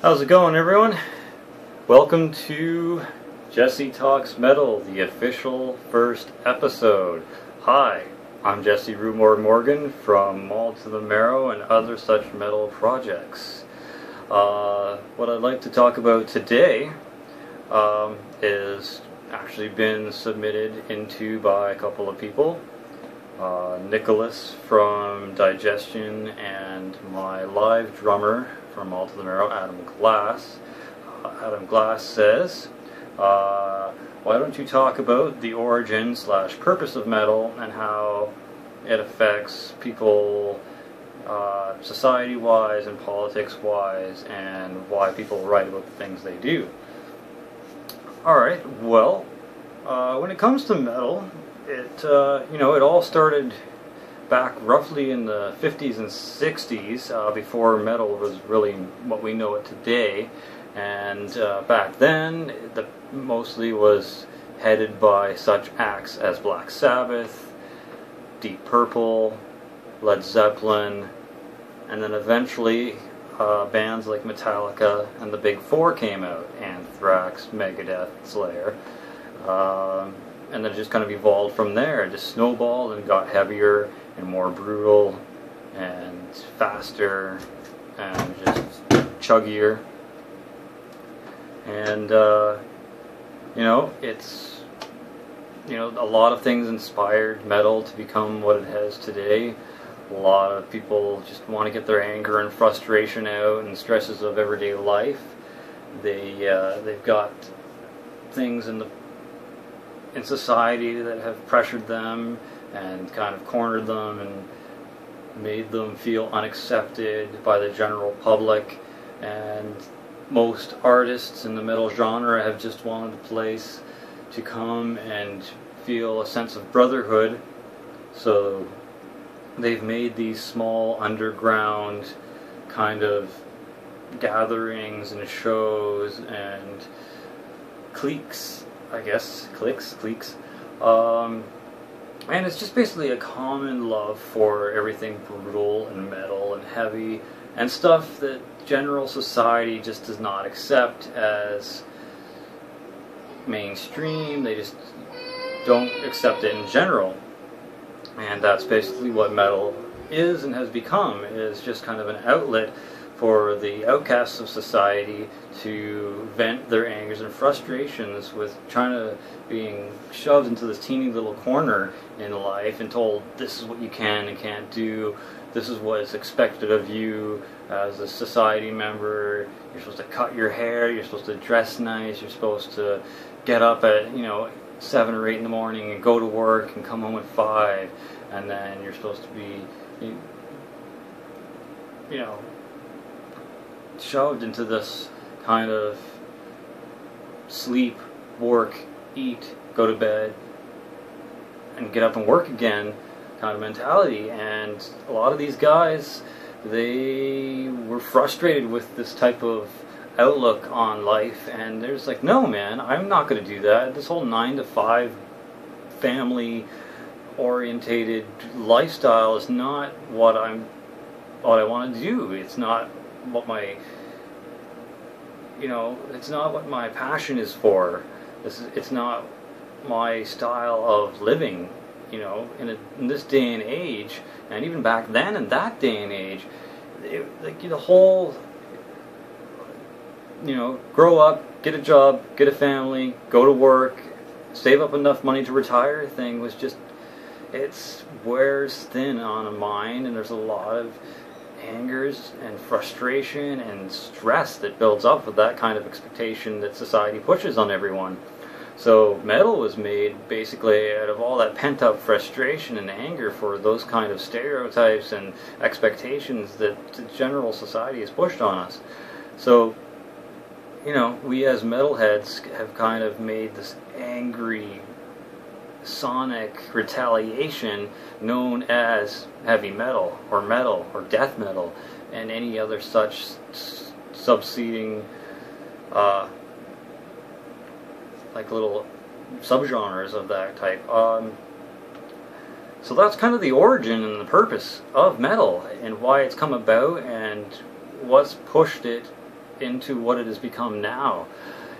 How's it going, everyone? Welcome to Jesse Talks Metal, the official first episode. Hi, I'm Jesse Rumor Morgan from Mauled to the Marrow and other such metal projects. What I'd like to talk about today is actually been submitted into by a couple of people. Nicholas from Digestion and my live drummer from Mauled to the Marrow, Adam Glass. Adam Glass says, why don't you talk about the origin / purpose of metal and how it affects people society-wise and politics-wise, and why people write about the things they do. Alright, well, when it comes to metal, it all started back roughly in the 50s and 60s, before metal was really what we know it today. And back then, it mostly was headed by such acts as Black Sabbath, Deep Purple, Led Zeppelin, and then eventually bands like Metallica and the Big Four came out: Anthrax, Megadeth, Slayer. And then it just kind of evolved from there. It just snowballed and got heavier and more brutal and faster and just chuggier. And it's a lot of things inspired metal to become what it has today. A lot of people just want to get their anger and frustration out and stresses of everyday life. They've got things in society that have pressured them and kind of cornered them and made them feel unaccepted by the general public. And most artists in the metal genre have just wanted a place to come and feel a sense of brotherhood. So they've made these small underground kind of gatherings and shows and cliques, I guess, cliques. And it's just basically a common love for everything brutal and metal and heavy and stuff that general society just does not accept as mainstream. They just don't accept it in general. And that's basically what metal is and has become, is just kind of an outlet for the outcasts of society to vent their angers and frustrations with being shoved into this teeny little corner in life and told this is what you can and can't do, this is what is expected of you as a society member. You're supposed to cut your hair, you're supposed to dress nice, you're supposed to get up at 7 or 8 in the morning and go to work and come home at 5, and then you're supposed to be shoved into this kind of sleep, work, eat, go to bed, and get up and work again kind of mentality. And a lot of these guys, they were frustrated with this type of outlook on life, and they're just like, no man, I'm not going to do that. This whole 9 to 5 family orientated lifestyle is not what I want to do. It's not what it's not what my passion is for. It's not my style of living. In this day and age, and even back then in that day and age, the whole grow up, get a job, get a family, go to work, save up enough money to retire thing was just, it wears thin on a mind, and there's a lot of angers and frustration and stress that builds up with that kind of expectation that society pushes on everyone. So metal was made basically out of all that pent-up frustration and anger for those kind of stereotypes and expectations that the general society has pushed on us. So we as metalheads have kind of made this angry sonic retaliation known as heavy metal or death metal and any other such subseeding little subgenres of that type. So that's kind of the origin and the purpose of metal and why it's come about and what's pushed it into what it has become now.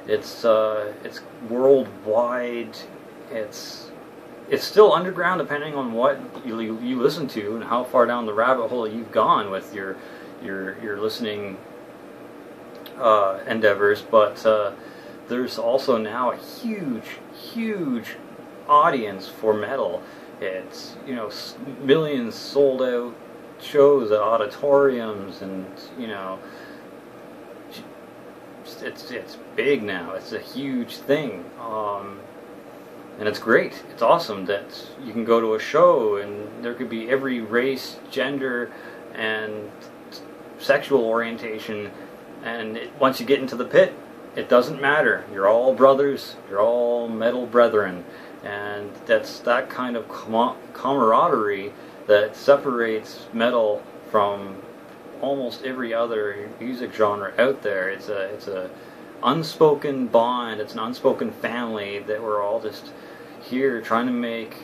It's worldwide. It's still underground, depending on what you listen to and how far down the rabbit hole you've gone with your listening endeavors. But there's also now a huge audience for metal. It's, you know, millions sold out shows at auditoriums, and, you know, it's big now. It's a huge thing. And it's great. It's awesome that you can go to a show and there could be every race, gender, and sexual orientation, and once you get into the pit, it doesn't matter. You're all brothers, you're all metal brethren, and that's that kind of camaraderie that separates metal from almost every other music genre out there. It's a unspoken bond, it's an unspoken family that we're all just here trying to make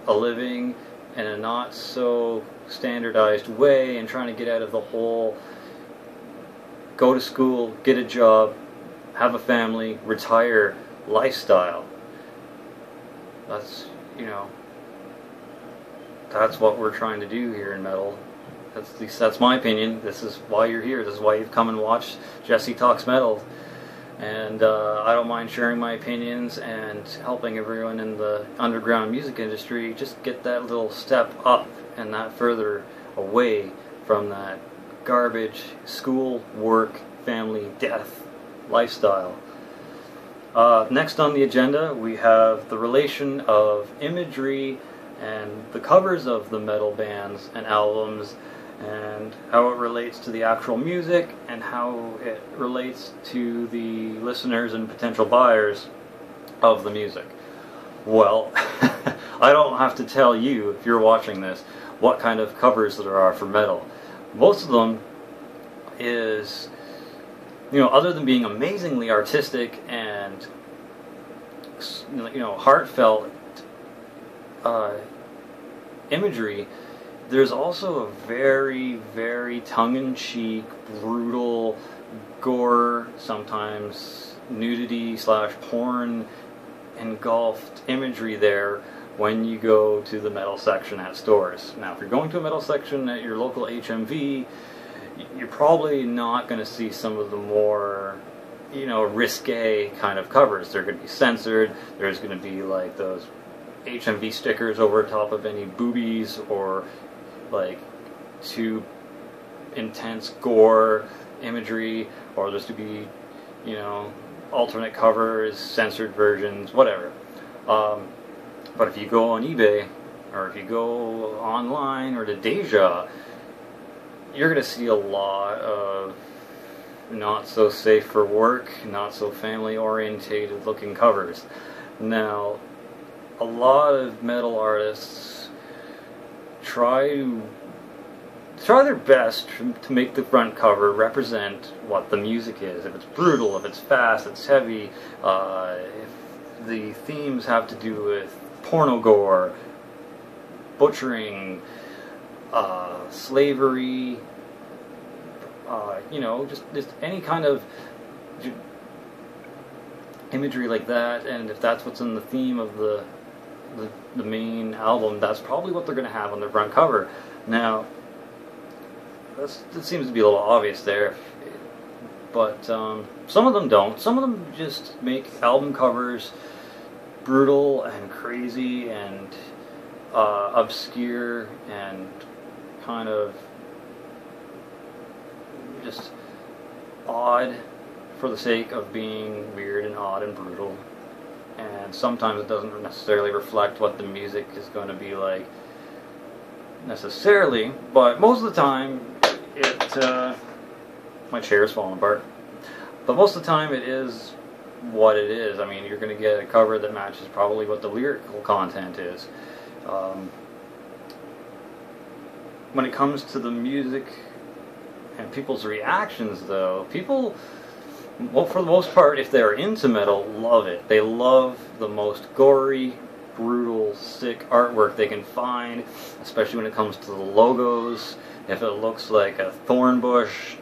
a living in a not so standardized way, and trying to get out of the whole go to school, get a job, have a family, retire lifestyle. That's, you know, that's what we're trying to do here in metal. That's, at least that's my opinion. This is why you're here. This is why you've come and watched Jesse Talks Metal. And I don't mind sharing my opinions and helping everyone in the underground music industry just get that little step up and that further away from that garbage school, work, family, death lifestyle. Next on the agenda, we have the relation of imagery and the covers of the metal bands and albums, and how it relates to the actual music, and how it relates to the listeners and potential buyers of the music. Well, I don't have to tell you, if you're watching this, what kind of covers there are for metal. Most of them is, you know, other than being amazingly artistic and, you know, heartfelt imagery, there's also a very, very tongue-in-cheek, brutal, gore, sometimes nudity / porn engulfed imagery there when you go to the metal section at stores. Now, if you're going to a metal section at your local HMV, you're probably not going to see some of the more, you know, risque kind of covers. They're going to be censored. There's going to be like those HMV stickers over top of any boobies, or like too intense gore imagery, or there's to be, you know, alternate covers, censored versions, whatever. But if you go on eBay, or if you go online or to Deja, you're going to see a lot of not so safe for work, not so family orientated looking covers. Now, a lot of metal artists try their best to make the front cover represent what the music is. If it's brutal, if it's fast, it's heavy, if the themes have to do with porno gore, butchering, slavery, you know, just any kind of imagery like that, and if that's what's in the theme of the main album, that's probably what they're going to have on their front cover. Now, that seems to be a little obvious there, but some of them don't. Some of them just make album covers brutal and crazy and obscure and kind of just odd for the sake of being weird and odd and brutal. And sometimes it doesn't necessarily reflect what the music is going to be like necessarily, but most of the time my chair's falling apart, but most of the time it is what it is. I mean, you're going to get a cover that matches probably what the lyrical content is. When it comes to the music and people's reactions, though, people, well, for the most part, if they're into metal, love it. They love the most gory, brutal, sick artwork they can find, especially when it comes to the logos. If it looks like a thorn bush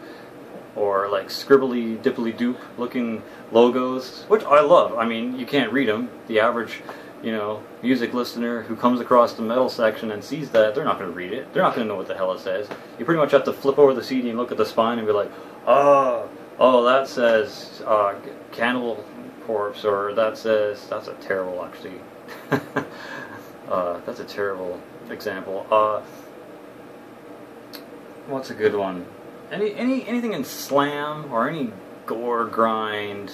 or like scribbly dipply doop looking logos, which I love. I mean, you can't read them. The average, you know, music listener who comes across the metal section and sees that, they're not going to read it. They're not going to know what the hell it says. You pretty much have to flip over the CD and look at the spine and be like, oh, that says Cannibal Corpse, or that says, that's a terrible, actually. That's a terrible example. What's a good one? Anything in slam or any gore grind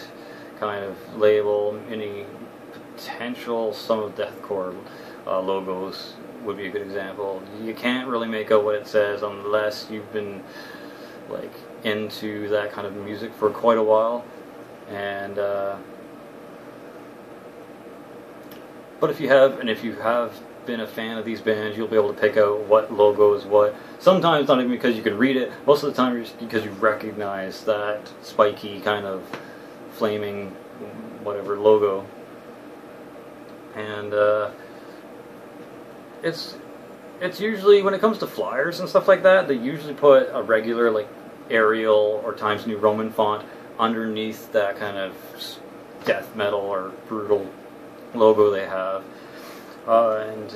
kind of label, any potential Son of Deathcore logos would be a good example. You can't really make out what it says unless you've been like into that kind of music for quite a while. And but if you have been a fan of these bands, you'll be able to pick out what logo is what. Sometimes not even because you can read it, most of the time just because you recognize that spiky kind of flaming whatever logo. And it's usually, when it comes to flyers and stuff like that, they usually put a regular like Arial or Times New Roman font underneath that kind of death metal or brutal logo they have. And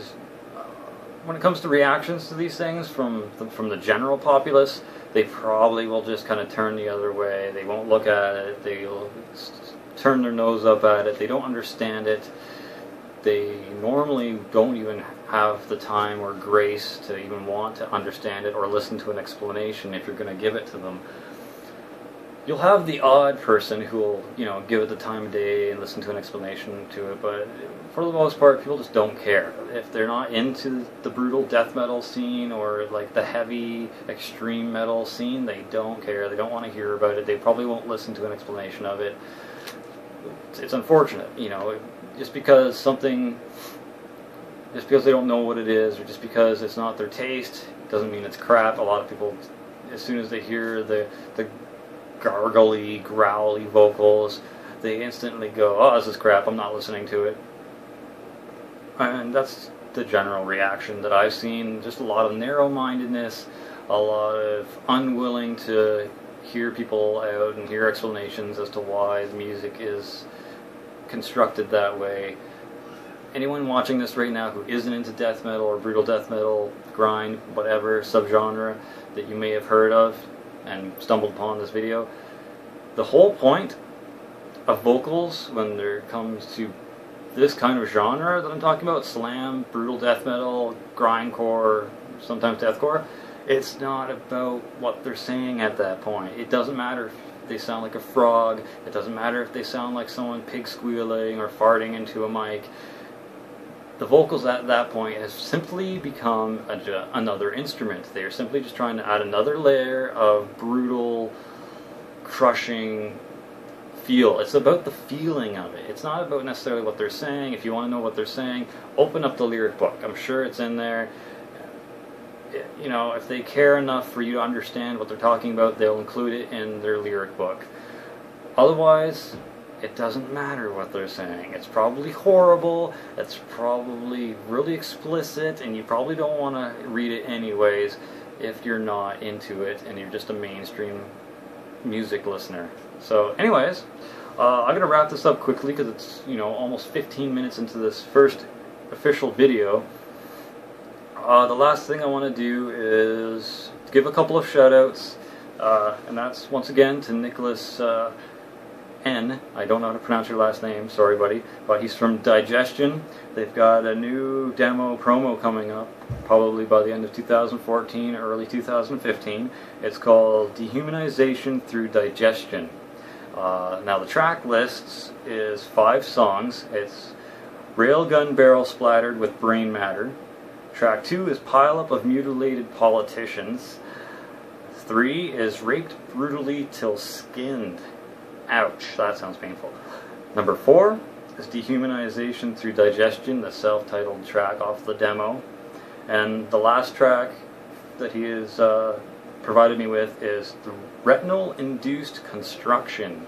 when it comes to reactions to these things from the general populace, they probably will just kind of turn the other way. They won't look at it. They'll turn their nose up at it. They don't understand it. They normally don't even have the time or grace to even want to understand it or listen to an explanation if you're going to give it to them. You'll have the odd person who will, you know, give it the time of day and listen to an explanation to it, but for the most part, people just don't care. If they're not into the brutal death metal scene or like the heavy extreme metal scene, they don't care. They don't want to hear about it. They probably won't listen to an explanation of it. It's unfortunate, you know, just because they don't know what it is, or just because it's not their taste, doesn't mean it's crap. A lot of people, as soon as they hear the gargly, growly vocals, they instantly go, oh, this is crap, I'm not listening to it. And that's the general reaction that I've seen. Just a lot of narrow-mindedness, a lot of unwilling to hear people out and hear explanations as to why the music is constructed that way. Anyone watching this right now who isn't into death metal or brutal death metal, grind, whatever subgenre that you may have heard of and stumbled upon this video, the whole point of vocals when there comes to this kind of genre that I'm talking about, slam, brutal death metal, grindcore, sometimes deathcore, it's not about what they're saying at that point. It doesn't matter if they sound like a frog, it doesn't matter if they sound like someone pig squealing or farting into a mic. The vocals at that point have simply become another instrument. They are simply just trying to add another layer of brutal, crushing feel. It's about the feeling of it. It's not about necessarily what they're saying. If you want to know what they're saying, open up the lyric book. I'm sure it's in there. You know, if they care enough for you to understand what they're talking about, they'll include it in their lyric book. Otherwise, it doesn't matter what they're saying. It's probably horrible, it's probably really explicit, and you probably don't want to read it anyways if you're not into it and you're just a mainstream music listener. So anyways, I'm going to wrap this up quickly because it's, you know, almost 15 minutes into this first official video. The last thing I want to do is give a couple of shout-outs, and that's once again to Nicholas N. I don't know how to pronounce your last name, sorry buddy, but he's from Digestion. They've got a new demo promo coming up, probably by the end of 2014, early 2015. It's called Dehumanization Through Digestion. Now the track list is 5 songs. It's Railgun Barrel Splattered with Brain Matter. Track 2 is Pile Up of Mutilated Politicians. 3 is Raped Brutally Till Skinned. Ouch, that sounds painful. Number 4 is Dehumanization Through Digestion, the self-titled track off the demo. And the last track that he has provided me with is the Retinal-Induced Construction.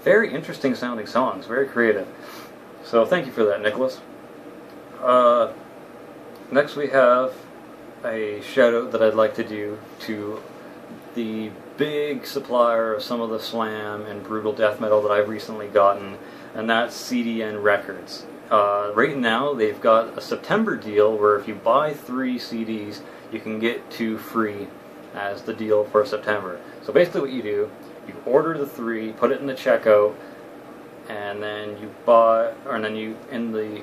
Very interesting sounding songs, very creative. So thank you for that, Nicholas. Next we have a shout out that I'd like to do to the big supplier of some of the slam and brutal death metal that I've recently gotten, and that's CDN Records. Right now they've got a September deal where if you buy 3 CDs, you can get 2 free as the deal for September. So basically what you do, you order the 3, put it in the checkout, and then you in the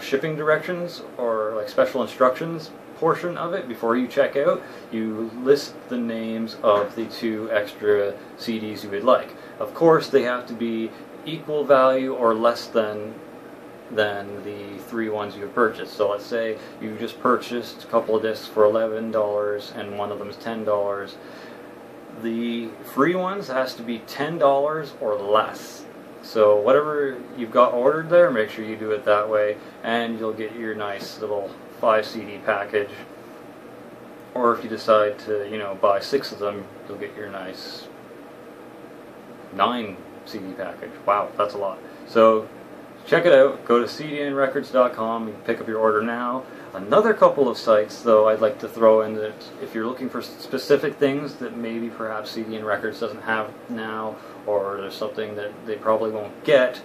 shipping directions or like special instructions portion of it before you check out, you list the names of the 2 extra CDs you would like. Of course, they have to be equal value or less than the 3 ones you have purchased. So let's say you just purchased a couple of discs for $11 and one of them is $10. The free ones has to be $10 or less. So whatever you've got ordered there, make sure you do it that way, and you'll get your nice little 5 CD package. Or if you decide to, you know, buy 6 of them, you'll get your nice 9 CD package. Wow, that's a lot. So check it out. Go to cdnrecords.com. You can pick up your order now. Another couple of sites, though, I'd like to throw in that if you're looking for specific things that maybe perhaps CDN Records doesn't have now, or there's something that they probably won't get,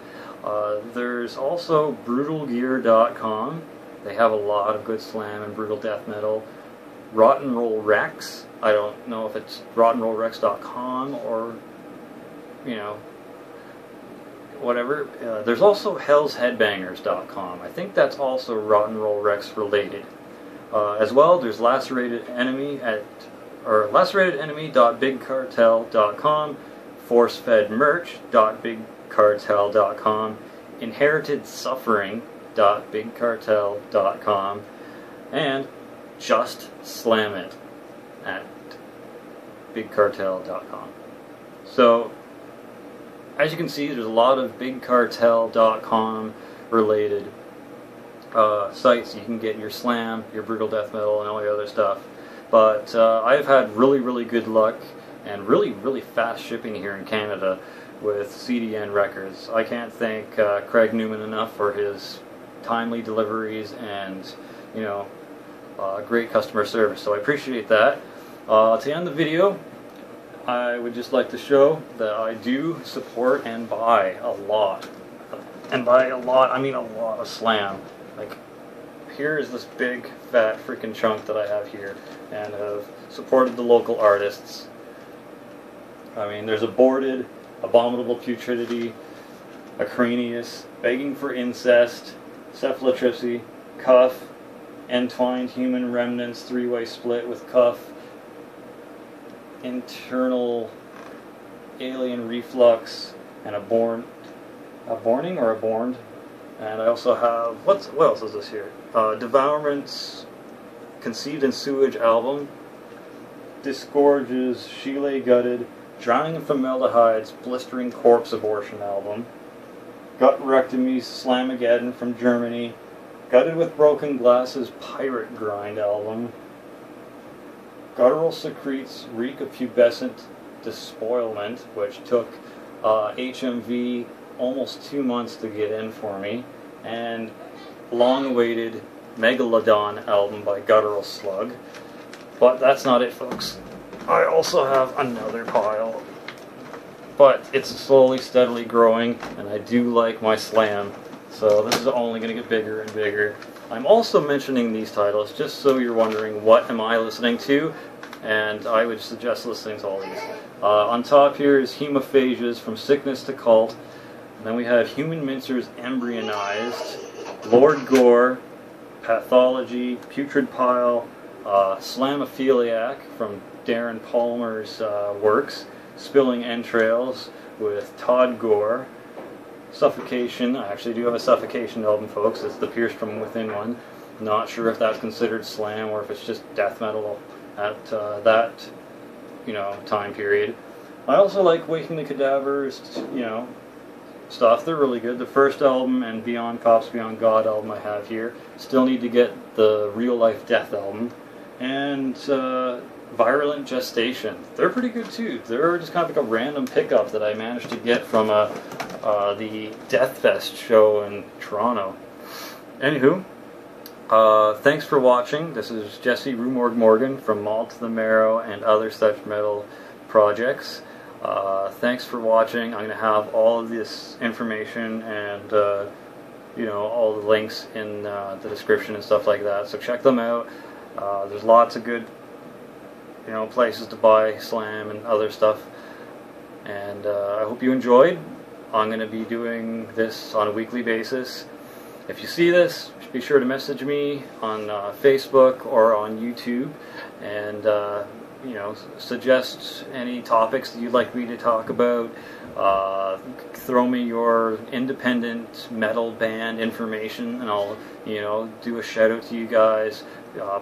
there's also brutalgear.com. They have a lot of good slam and brutal death metal. Rock and Roll Rex. I don't know if it's rockandrollrex.com or, you know, whatever. There's also hellsheadbangers.com. I think that's also Rock and Roll Rex related. As well, there's laceratedenemy.bigcartel.com, forcefedmerch.bigcartel.com, inheritedsuffering.bigcartel.com, and just slam it at bigcartel.com. So as you can see, there's a lot of bigcartel.com related sites. You can get your slam, your brutal death metal, and all the other stuff. But I've had really good luck and really fast shipping here in Canada with CDN Records. I can't thank Craig Newman enough for his timely deliveries and, you know, great customer service. So I appreciate that. To end the video, I would just like to show that I do support and buy a lot. And by a lot, I mean a lot of slam. Like, here is this big, fat freaking chunk that I have here, and have supported the local artists. I mean, there's Aborted, Abominable Putridity, Acranius, Begging for Incest, Cephalotripsy, Cuff, Entwined Human Remnants, 3-way split with Cuff, Internal Alien Reflux, and Aborning or Aborned. And I also have, what else is this here? Devourment's Conceived in Sewage album, Disgorge's Sheila Gutted, Drowning in Formaldehyde's Blistering Corpse Abortion album, Gutrectomy's Slamageddon from Germany, Gutted with Broken Glass's Pirate Grind album, Guttural Secretes Reek of Pubescent Despoilment, which took HMV almost 2 months to get in for me, and long-awaited Megalodon album by Guttural Slug. But that's not it, folks. I also have another pile, but it's slowly, steadily growing, and I do like my slam, so this is only going to get bigger and bigger. I'm also mentioning these titles just so you're wondering what am I listening to, and I would suggest listening to all these. On top here is Hemophasias, From Sickness to Cult. And then we have Human Mincer's Embryonized, Lord Gore, Pathology, Putrid Pile, Slamophiliac from Darren Palmer's works, Spilling Entrails with Todd Gore, Suffocation. I actually do have a Suffocation album, folks. It's the Pierced From Within one. Not sure if that's considered slam or if it's just death metal at that, you know, time period. I also like Waking the Cadavers, you know, stuff. They're really good. The first album and Beyond Cops, Beyond God album I have here. Still need to get the Real Life Death album. And Virulent Gestation. They're pretty good too. They're just kind of like a random pickup that I managed to get from the Death Fest show in Toronto. Anywho, Thanks for watching. This is Jesse Rumorg Morgan from Maul to the Marrow and other such metal projects. Thanks for watching. I'm going to have all of this information and all the links in the description and stuff like that. So check them out. There's lots of good places to buy Slam and other stuff. And I hope you enjoyed. I'm going to be doing this on a weekly basis. If you see this, be sure to message me on Facebook or on YouTube, and suggest any topics that you'd like me to talk about. Throw me your independent metal band information, and I'll do a shout out to you guys.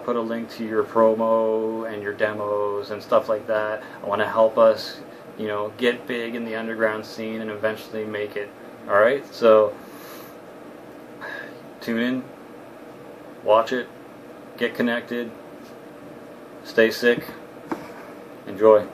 Put a link to your promo and your demos and stuff like that. I want to help us, get big in the underground scene and eventually make it. All right, so tune in, watch it, get connected, stay sick, enjoy.